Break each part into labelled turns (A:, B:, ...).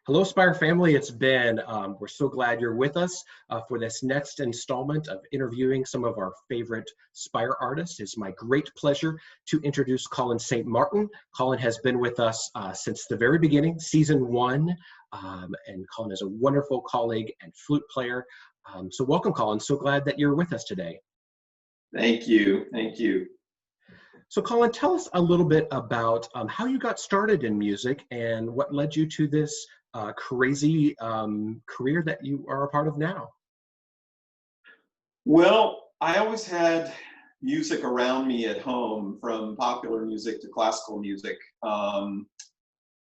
A: Hello, Spire family. It's Ben. We're so glad you're with us for this next installment of interviewing some of our favorite Spire artists. It's my great pleasure to introduce Colin St Martin. Colin has been with us since the very beginning, season one, and Colin is a wonderful colleague and flute player. So welcome, Colin. So glad that you're with us today.
B: Thank you. Thank you.
A: So Colin, tell us a little bit about how you got started in music and what led you to this crazy career that you are a part of now.
B: Well, I always had music around me at home, from popular music to classical music.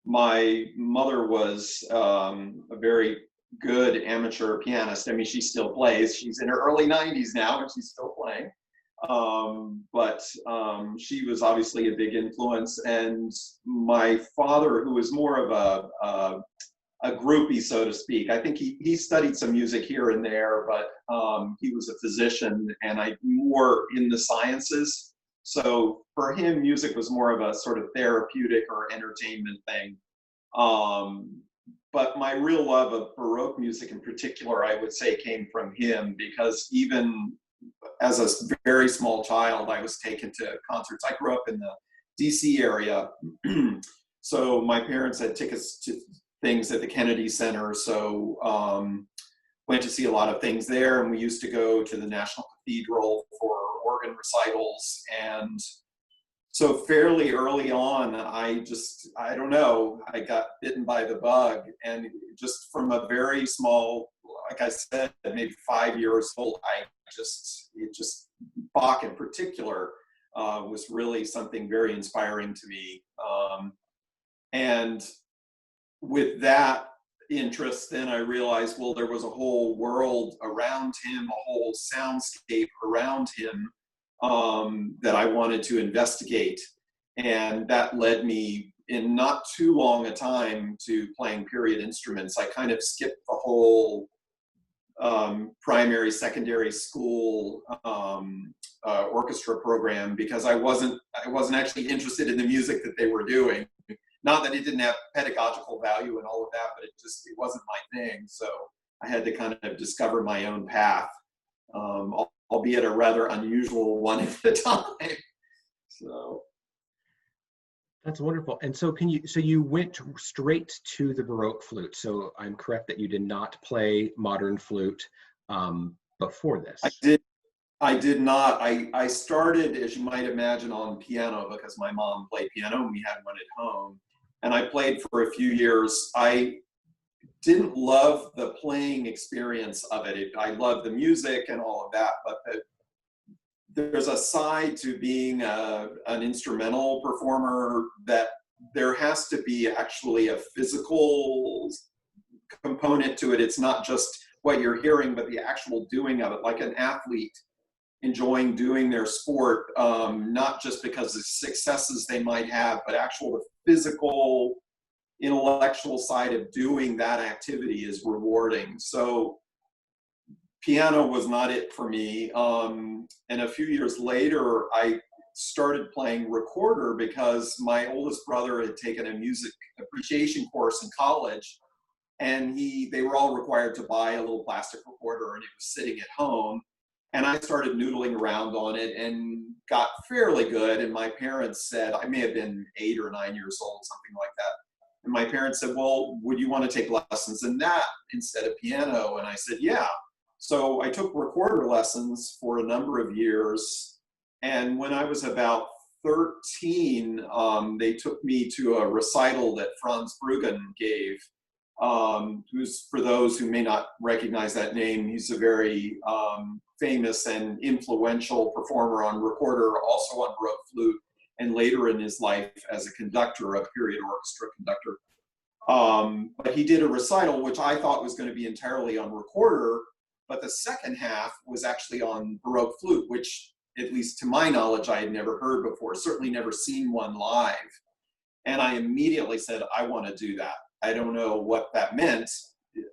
B: My mother was a very good amateur pianist. I mean, she still plays. She's in her early 90s now, and she's still playing. But she was obviously a big influence. And my father, who was more of a groupie, so to speak. I think he studied some music here and there, but he was a physician and I more in the sciences. So for him, music was more of a sort of therapeutic or entertainment thing. But my real love of Baroque music in particular, I would say, came from him, because even as a very small child, I was taken to concerts. I grew up in the DC area. So my parents had tickets to things at the Kennedy Center, so went to see a lot of things there, and we used to go to the National Cathedral for organ recitals. And so fairly early on, I don't know, I got bitten by the bug, and just from a very small, like I said, maybe 5 years old, Bach in particular was really something very inspiring to me. And with that interest, then I realized, well, there was a whole world around him, a whole soundscape around him that I wanted to investigate. And that led me, in not too long a time, to playing period instruments. I kind of skipped the whole primary, secondary school orchestra program, because I wasn't actually interested in the music that they were doing. Not that it didn't have pedagogical value and all of that, but it wasn't my thing. So I had to kind of discover my own path, albeit a rather unusual one at the time. So
A: that's wonderful. And so you went straight to the Baroque flute. So I'm correct that you did not play modern flute before this?
B: I did not. I started, as you might imagine, on piano, because my mom played piano and we had one at home. And I played for a few years. I didn't love the playing experience of it. I loved the music and all of that, but there's a side to being an instrumental performer that there has to be actually a physical component to it. It's not just what you're hearing, but the actual doing of it, like an athlete enjoying doing their sport, not just because of successes they might have, but the physical, intellectual side of doing that activity is rewarding. So piano was not it for me. And a few years later, I started playing recorder, because my oldest brother had taken a music appreciation course in college, and they were all required to buy a little plastic recorder, and it was sitting at home. And I started noodling around on it and got fairly good. And my parents said, I may have been 8 or 9 years old, something like that. And my parents said, well, would you want to take lessons in that instead of piano? And I said, yeah. So I took recorder lessons for a number of years. And when I was about 13, they took me to a recital that Franz Bruggen gave, who's, for those who may not recognize that name, he's a very famous and influential performer on recorder, also on Baroque flute, and later in his life as a conductor, a period orchestra conductor. But he did a recital which I thought was going to be entirely on recorder, but the second half was actually on Baroque flute, which, at least to my knowledge, I had never heard before, certainly never seen one live. And I immediately said, I want to do that. I don't know what that meant.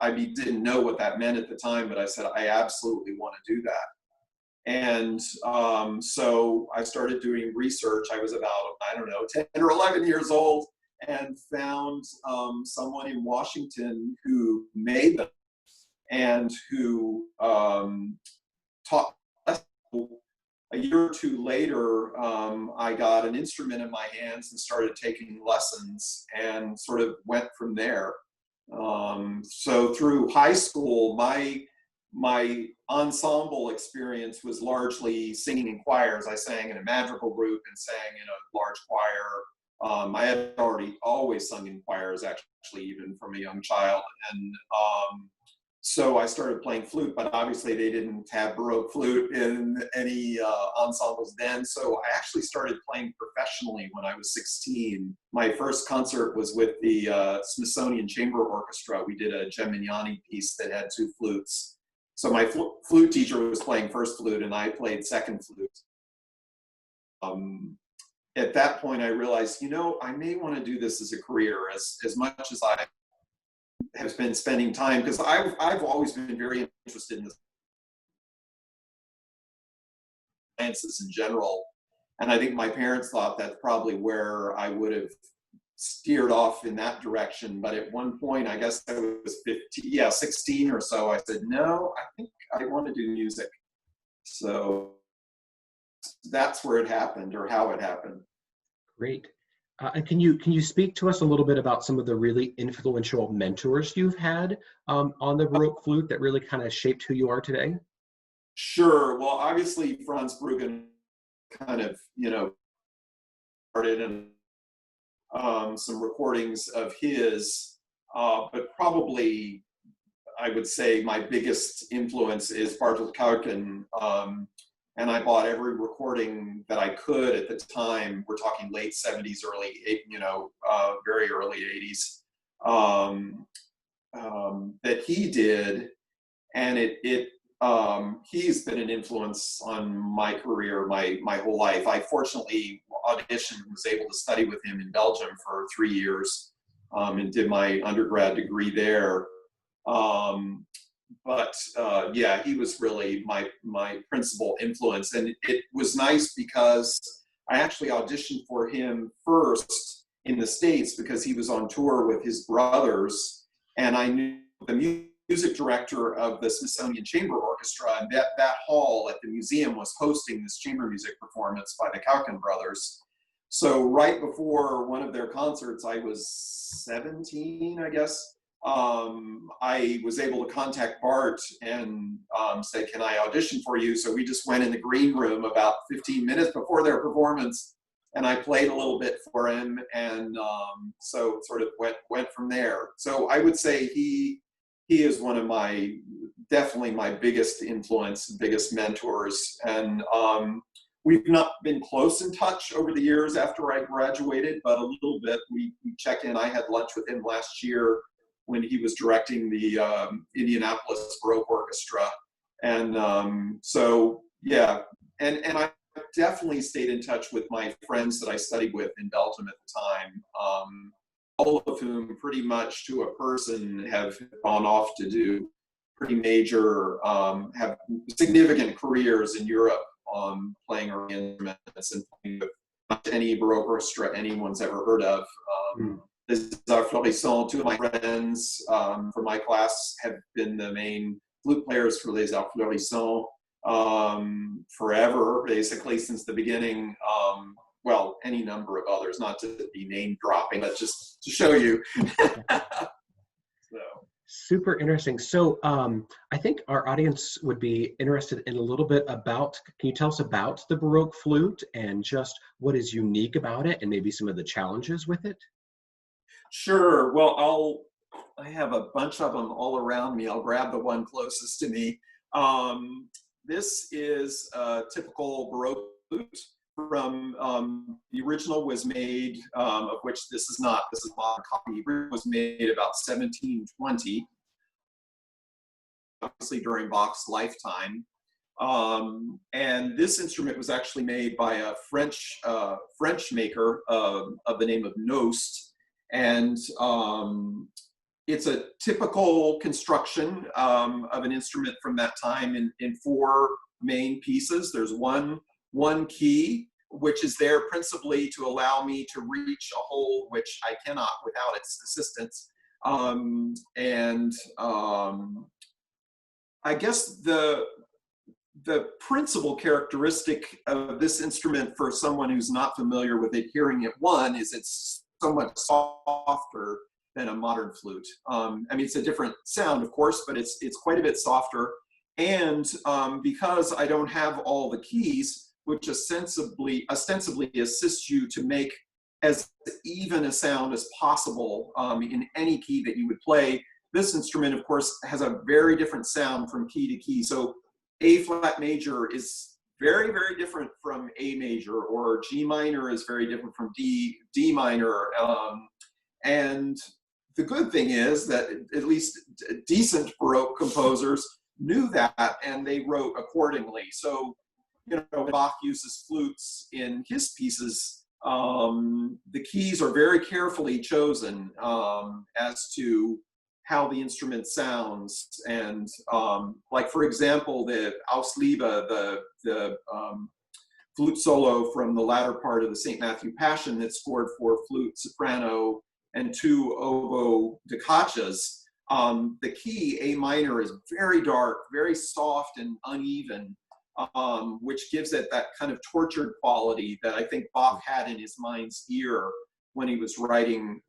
B: I didn't know what that meant at the time, but I said, I absolutely want to do that. And so I started doing research. I was about, 10 or 11 years old, and found someone in Washington who made them and who taught us. A year or two later, I got an instrument in my hands and started taking lessons and sort of went from there. So through high school, my ensemble experience was largely singing in choirs. I sang in a madrigal group and sang in a large choir. I had always sung in choirs, actually, even from a young child. And so I started playing flute, but obviously they didn't have Baroque flute in any ensembles then. So I actually started playing professionally when I was 16. My first concert was with the Smithsonian Chamber Orchestra. We did a Gemignani piece that had two flutes. So my flute teacher was playing first flute and I played second flute. At that point, I realized, I may want to do this as a career as much as I have been spending time, because I've always been very interested in the sciences in general. And I think my parents thought that's probably where I would have steered off in that direction. But at one point, I guess I was 16 or so, I said, no, I think I want to do music. So that's where it happened, or how it happened.
A: Great. And can you speak to us a little bit about some of the really influential mentors you've had on the Baroque flute that really kind of shaped who you are today?
B: Sure. Well, obviously Franz Bruggen kind of, started in some recordings of his, but probably I would say my biggest influence is Bartel Kauken. And I bought every recording that I could at the time. We're talking late 70s, very early 80s, that he did. And he's been an influence on my career, my whole life. I fortunately auditioned and was able to study with him in Belgium for 3 years, and did my undergrad degree there. But he was really my principal influence. And it was nice because I actually auditioned for him first in the States because he was on tour with his brothers. And I knew the music director of the Smithsonian Chamber Orchestra, and that hall at the museum was hosting this chamber music performance by the Kauken brothers. So right before one of their concerts, I was 17, I guess. I was able to contact Bart and say, can I audition for you? So we just went in the green room about 15 minutes before their performance, and I played a little bit for him, and so sort of went from there. So I would say he is one of definitely my biggest influence, biggest mentors. And we've not been close in touch over the years after I graduated, but a little bit. We check in. I had lunch with him last year when he was directing the Indianapolis Baroque Orchestra. And and I definitely stayed in touch with my friends that I studied with in Belgium at the time, all of whom pretty much to a person have gone off to do pretty major, have significant careers in Europe, playing our instruments and playing with not any Baroque orchestra anyone's ever heard of. This is Florissant. Two of my friends from my class have been the main flute players for Les Arts Florissants forever, basically, since the beginning. Well, any number of others, not to be name dropping, but just to show you. So.
A: Super interesting. So I think our audience would be interested in a little bit about, can you tell us about the Baroque flute and just what is unique about it and maybe some of the challenges with it?
B: Sure. Well, I have a bunch of them all around me. I'll grab the one closest to me. This is a typical Baroque flute. From the original was made, of which this is a modern copy. It was made about 1720, obviously during Bach's lifetime. And this instrument was actually made by a French maker of the name of Nost. And it's a typical construction of an instrument from that time in four main pieces. There's one key, which is there principally to allow me to reach a hole which I cannot without its assistance. I guess the principal characteristic of this instrument for someone who's not familiar with it, hearing it, one, is it's so much softer than a modern flute. I mean, it's a different sound, of course, but it's quite a bit softer. And because I don't have all the keys, which ostensibly assist you to make as even a sound as possible in any key that you would play, this instrument, of course, has a very different sound from key to key. So A flat major is very, very different from A major, or G minor is very different from D minor. And the good thing is that at least decent Baroque composers knew that, and they wrote accordingly. So, you know, when Bach uses flutes in his pieces, the keys are very carefully chosen as to how the instrument sounds. And like, for example, the Ausliebe, the flute solo from the latter part of the St. Matthew Passion that's scored for flute, soprano, and 2 oboe daccaccias, the key A minor is very dark, very soft and uneven, which gives it that kind of tortured quality that I think Bach had in his mind's ear when he was writing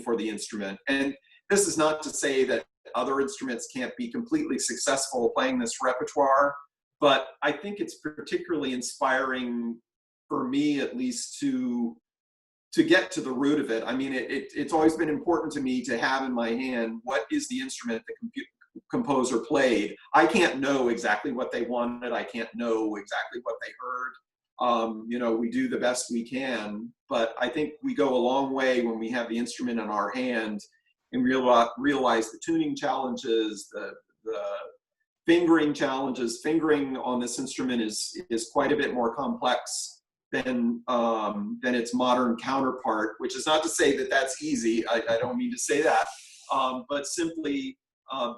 B: for the instrument. And this is not to say that other instruments can't be completely successful playing this repertoire, but I think it's particularly inspiring, for me at least, to get to the root of it. I mean, it's always been important to me to have in my hand, what is the instrument the composer played? I can't know exactly what they wanted. I can't know exactly what they heard. You know, we do the best we can, but I think we go a long way when we have the instrument in our hand and realize the tuning challenges, the fingering challenges. Fingering on this instrument is quite a bit more complex than its modern counterpart, which is not to say that that's easy. I don't mean to say that, but simply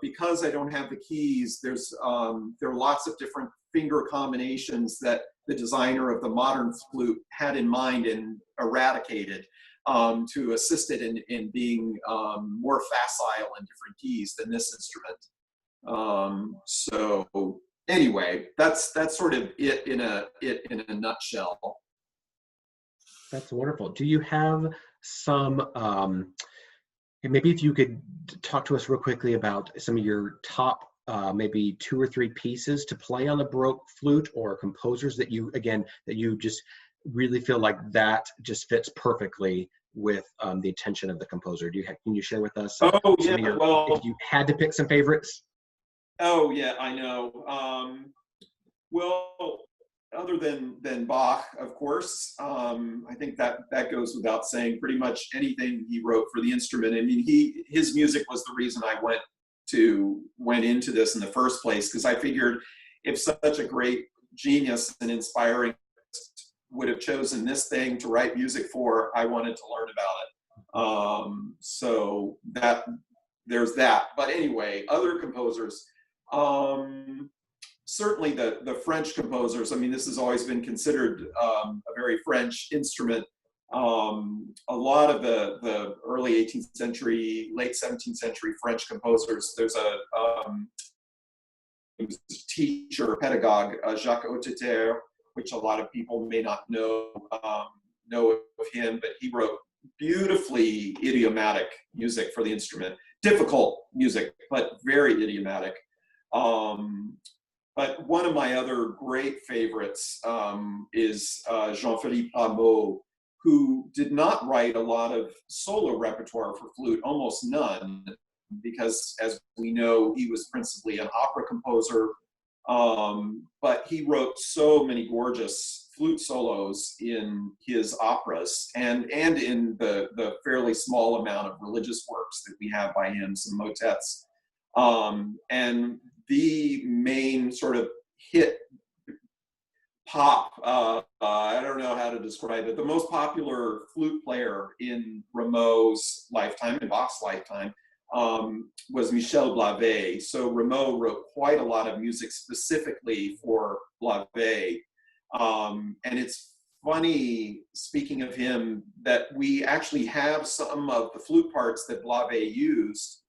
B: because I don't have the keys, there are lots of different finger combinations that the designer of the modern flute had in mind and eradicated to assist it in being more facile in different keys than this instrument. So anyway, that's sort of it in a nutshell.
A: That's wonderful. Do you have some, maybe if you could talk to us real quickly about some of your top maybe 2 or 3 pieces to play on the Baroque flute, or composers that you just really feel like that just fits perfectly with the attention of the composer? Can you share with us if you had to pick some favorites?
B: Oh yeah, I know. Well, other than Bach, of course, I think that goes without saying. Pretty much anything he wrote for the instrument. I mean, his music was the reason I went into this in the first place, because I figured if such a great genius and inspiring would have chosen this thing to write music for, I wanted to learn about it. So there's that. But anyway, other composers. Certainly the French composers. I mean, this has always been considered a very French instrument. A lot of the early 18th century, late 17th century French composers. There's a teacher, pedagogue, Jacques Hotteterre, which a lot of people may not know of him, but he wrote beautifully idiomatic music for the instrument. Difficult music, but very idiomatic. But one of my other great favorites is Jean-Philippe Rameau, who did not write a lot of solo repertoire for flute, almost none, because as we know, he was principally an opera composer. But he wrote so many gorgeous flute solos in his operas and in the fairly small amount of religious works that we have by him, some motets. And the main sort of hit pop, I don't know how to describe it, the most popular flute player in Rameau's lifetime, in Bach's lifetime, was Michel Blavet. So Rameau wrote quite a lot of music specifically for Blavet. And it's funny, speaking of him, that we actually have some of the flute parts that Blave used,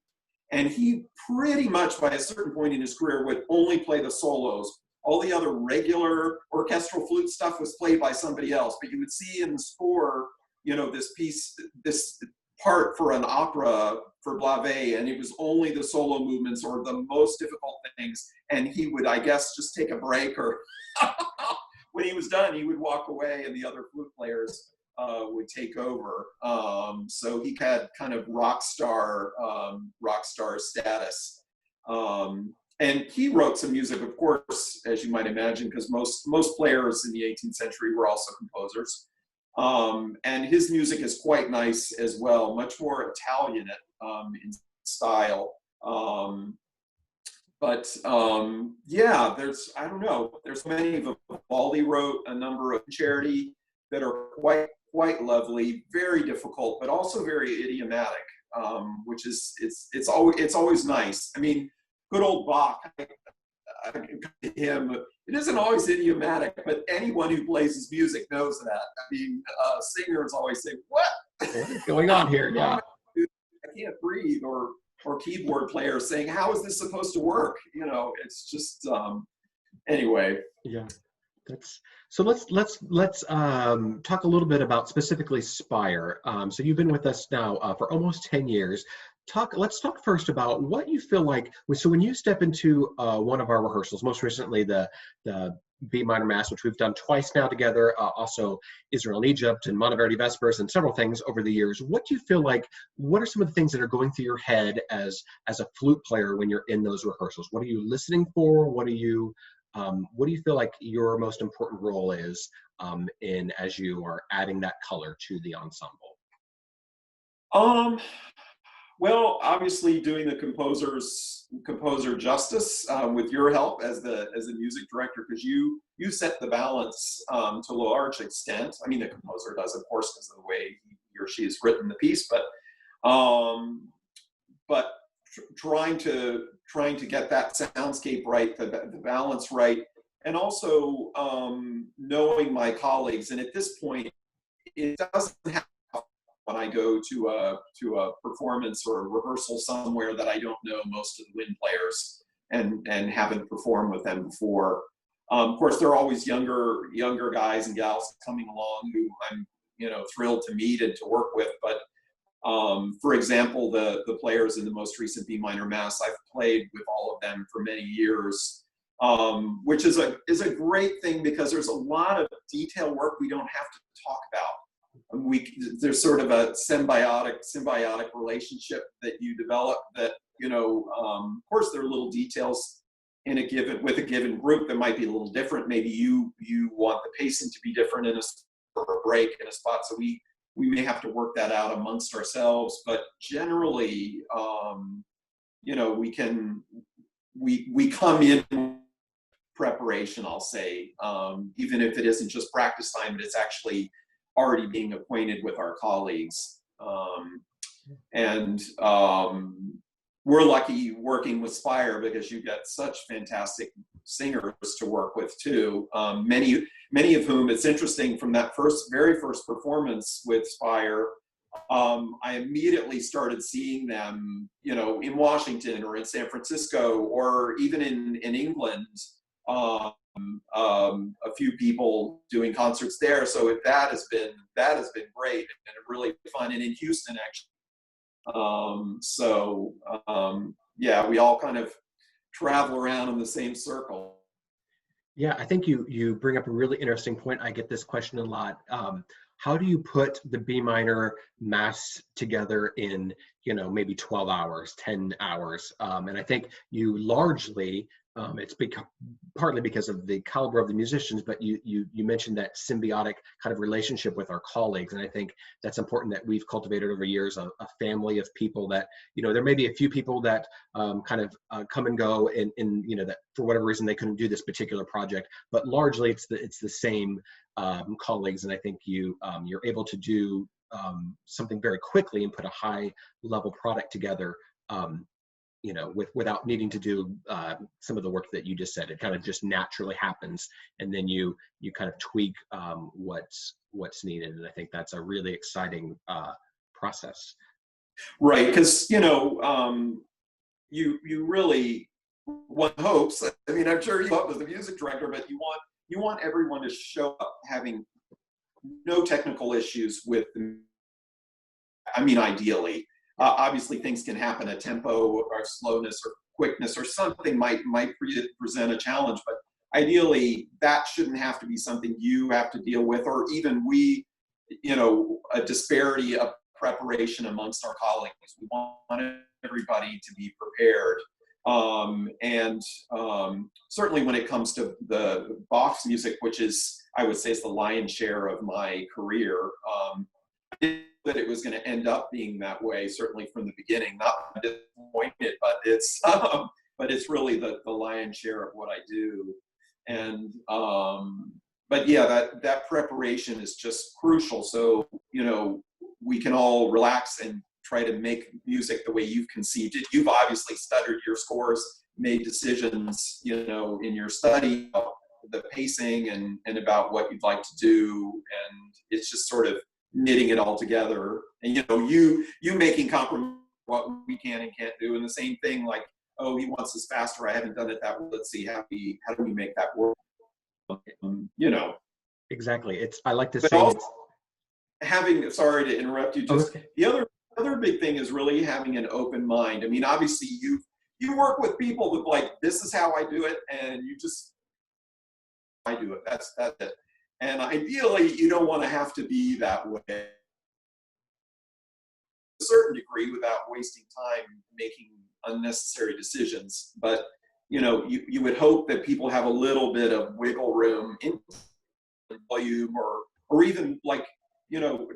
B: and he pretty much by a certain point in his career would only play the solos. All the other regular orchestral flute stuff was played by somebody else, but you would see in the score, you know, this piece, this part for an opera for Blave, and it was only the solo movements or the most difficult things, and he would, I guess, just take a break, or when he was done, he would walk away and the other flute players would take over. So he had kind of rock star status. And he wrote some music, of course, as you might imagine, because most players in the 18th century were also composers. And his music is quite nice as well, much more Italian in style. Yeah, I don't know, there's many of them. Vivaldi wrote a number of charity that are quite lovely, very difficult, but also very idiomatic, which is, it's always nice. I mean, good old Bach, him, it isn't always idiomatic, but anyone who plays his music knows that. I mean, singers always say, what
A: is going on here? Yeah.
B: I can't breathe, or keyboard players saying, how is this supposed to work? You know, it's just, anyway.
A: Yeah, so let's talk a little bit about specifically Spire. So you've been with us now for almost 10 years. Let's talk first about what you feel like. So when you step into one of our rehearsals, most recently the B minor mass, which we've done twice now together, also Israel and Egypt and Monteverdi Vespers and several things over the years. What do you feel like, what are some of the things that are going through your head as a flute player when you're in those rehearsals? What are you listening for? What do you feel like your most important role is as you are adding that color to the ensemble?
B: Well, obviously doing the composer justice with your help as the music director, because you set the balance to a large extent. I mean, the composer does, of course, because of the way he or she has written the piece, but trying to get that soundscape right, the balance right, and also knowing my colleagues. And at this point, it doesn't happen when I go to a performance or a rehearsal somewhere that I don't know most of the wind players and haven't performed with them before. Of course, there are always younger guys and gals coming along who I'm thrilled to meet and to work with. But for example, the players in the most recent B minor mass, I've played with all of them for many years, which is a great thing, because there's a lot of detail work we don't have to talk about. There's sort of a symbiotic relationship that you develop that, of course there are little details with a given group that might be a little different. Maybe you want the pacing to be different in a break in a spot. So we may have to work that out amongst ourselves, but generally, we come in preparation, I'll say, even if it isn't just practice time, but it's actually already being acquainted with our colleagues. We're lucky working with Spire, because you get such fantastic singers to work with too. Many of whom, it's interesting, from that very first performance with Spire, I immediately started seeing them, in Washington or in San Francisco, or even in England. A few people doing concerts there, so that has been great and really fun. And in Houston, actually, yeah, we all kind of travel around in the same circle.
A: Yeah, I think you bring up a really interesting point. I get this question a lot. How do you put the B minor mass together in, maybe 12 hours, 10 hours? And I think you largely, it's partly because of the caliber of the musicians, but you mentioned that symbiotic kind of relationship with our colleagues. And I think that's important, that we've cultivated over years a family of people that, there may be a few people that kind of come and go and that for whatever reason they couldn't do this particular project, but largely it's the same colleagues. And I think you're able to do something very quickly and put a high level product together without needing to do some of the work that you just said. It kind of just naturally happens, and then you kind of tweak what's needed. And I think that's a really exciting process.
B: Right, because you really, one hopes. I mean, I'm sure you hope as the music director, but you want everyone to show up having no technical issues with the, I mean, ideally. Obviously, things can happen. A tempo or slowness or quickness or something might present a challenge, but ideally, that shouldn't have to be something you have to deal with, or even we, a disparity of preparation amongst our colleagues. We want everybody to be prepared. Certainly when it comes to the Bach's music, which is, I would say, is the lion's share of my career, that it was going to end up being that way, certainly from the beginning. Not disappointed, but it's really the lion's share of what I do. And but yeah, that preparation is just crucial. So we can all relax and try to make music the way you've conceived it. You've obviously stuttered your scores, made decisions, in your study about the pacing and about what you'd like to do, and it's just sort of knitting it all together. And you making compromise what we can and can't do, and the same thing, like, oh, he wants this faster, I haven't done it that way, let's see how do we make that work.
A: Exactly. I like to
B: but
A: say
B: also, sorry to interrupt you, just
A: okay.
B: the other big thing is really having an open mind. I mean, obviously you work with people with, like, this is how I do it, and I do it. That's it. And ideally, you don't want to have to be that way to a certain degree without wasting time making unnecessary decisions. But you would hope that people have a little bit of wiggle room in volume, or even, like,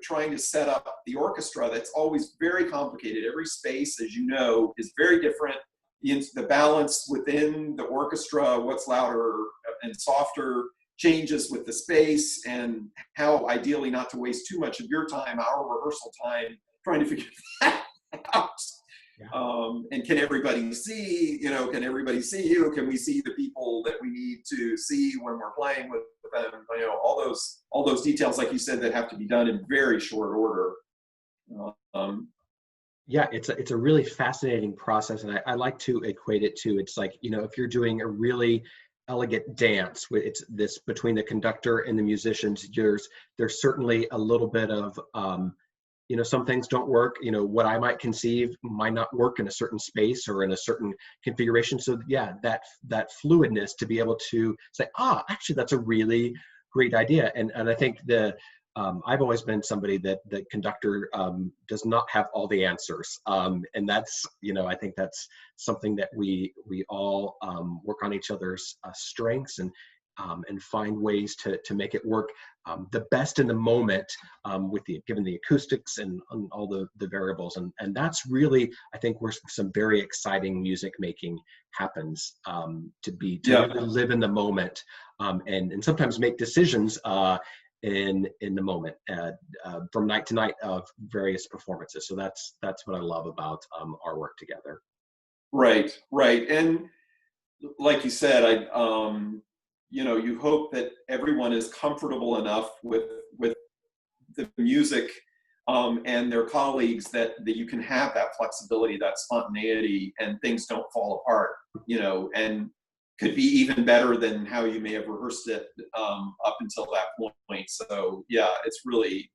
B: trying to set up the orchestra. That's always very complicated. Every space, as you know, is very different. The balance within the orchestra, what's louder and softer, changes with the space, and how ideally not to waste too much of your time, our rehearsal time, trying to figure that out. Yeah. And can everybody see, can everybody see you? Can we see the people that we need to see when we're playing with them? All those details, like you said, that have to be done in very short order.
A: Yeah, it's a really fascinating process, and I like to equate it to, it's like, if you're doing a really elegant dance, it's this between the conductor and the musicians, there's certainly a little bit of some things don't work. What I might conceive might not work in a certain space or in a certain configuration. So yeah, that fluidness to be able to say, actually that's a really great idea. And I think I've always been somebody that the conductor does not have all the answers, and that's I think that's something that we all work on each other's strengths and find ways to make it work the best in the moment, given the acoustics and all the variables, and that's really, I think, where some very exciting music making happens, to really live in the moment, and sometimes make decisions in the moment, from night to night of various performances. So that's what I love about our work together.
B: Right, and like you said, you hope that everyone is comfortable enough with the music and their colleagues that you can have that flexibility, that spontaneity, and things don't fall apart, and could be even better than how you may have rehearsed it up until that point. So yeah, it's really,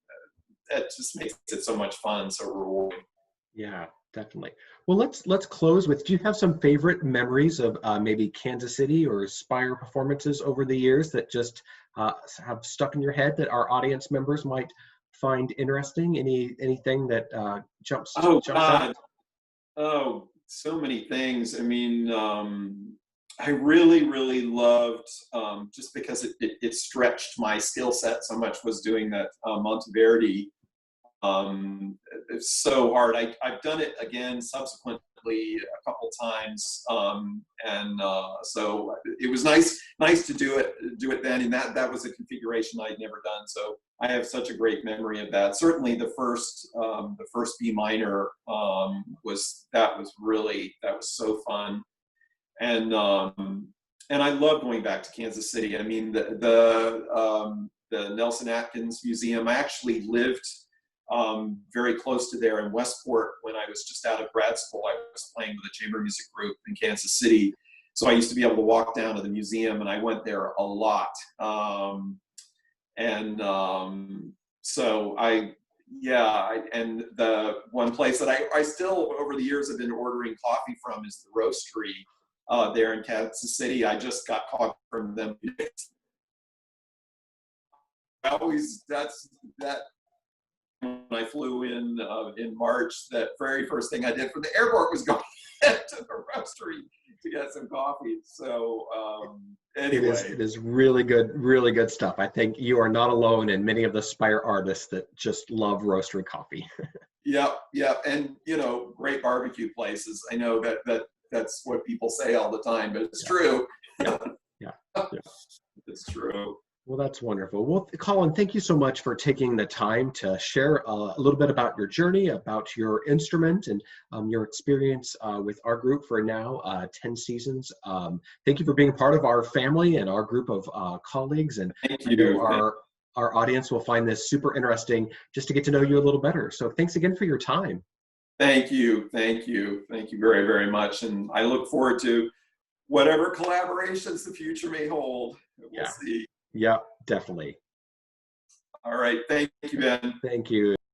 B: it just makes it so much fun, so rewarding.
A: Yeah, definitely. Well, let's close with, do you have some favorite memories of maybe Kansas City or Spire performances over the years that just have stuck in your head that our audience members might find interesting? Anything that jumps out?
B: Oh, so many things. I mean, I really, really loved, just because it stretched my skill set so much, was doing that Monteverdi. It's so hard. I've done it again subsequently a couple times, so it was nice to do it then, and that was a configuration I'd never done. So I have such a great memory of that. Certainly the first B minor was so fun, and I love going back to Kansas City. I mean, the Nelson Atkins Museum. I actually lived very close to there in Westport when I was just out of grad school. I was playing with a chamber music group in Kansas City, so I used to be able to walk down to the museum, and I went there a lot. And the one place that I still over the years have been ordering coffee from is the Roastery there in Kansas City. I just got coffee from them. When I flew in March, that very first thing I did from the airport was go to the Roastery to get some coffee. So anyway.
A: It is really good stuff. I think you are not alone in many of the Spire artists that just love Roastery coffee.
B: Yep, and great barbecue places. I know that's what people say all the time, but it's true.
A: Yeah.
B: It's true.
A: Well, that's wonderful. Well, Colin, thank you so much for taking the time to share a little bit about your journey, about your instrument, and your experience with our group for now 10 seasons. Thank you for being part of our family and our group of colleagues. And
B: thank you.
A: Our audience will find this super interesting just to get to know you a little better. So thanks again for your time.
B: Thank you very, very much. And I look forward to whatever collaborations the future may hold. We'll see.
A: Yeah, definitely.
B: All right. Thank you, Ben.
A: Thank you.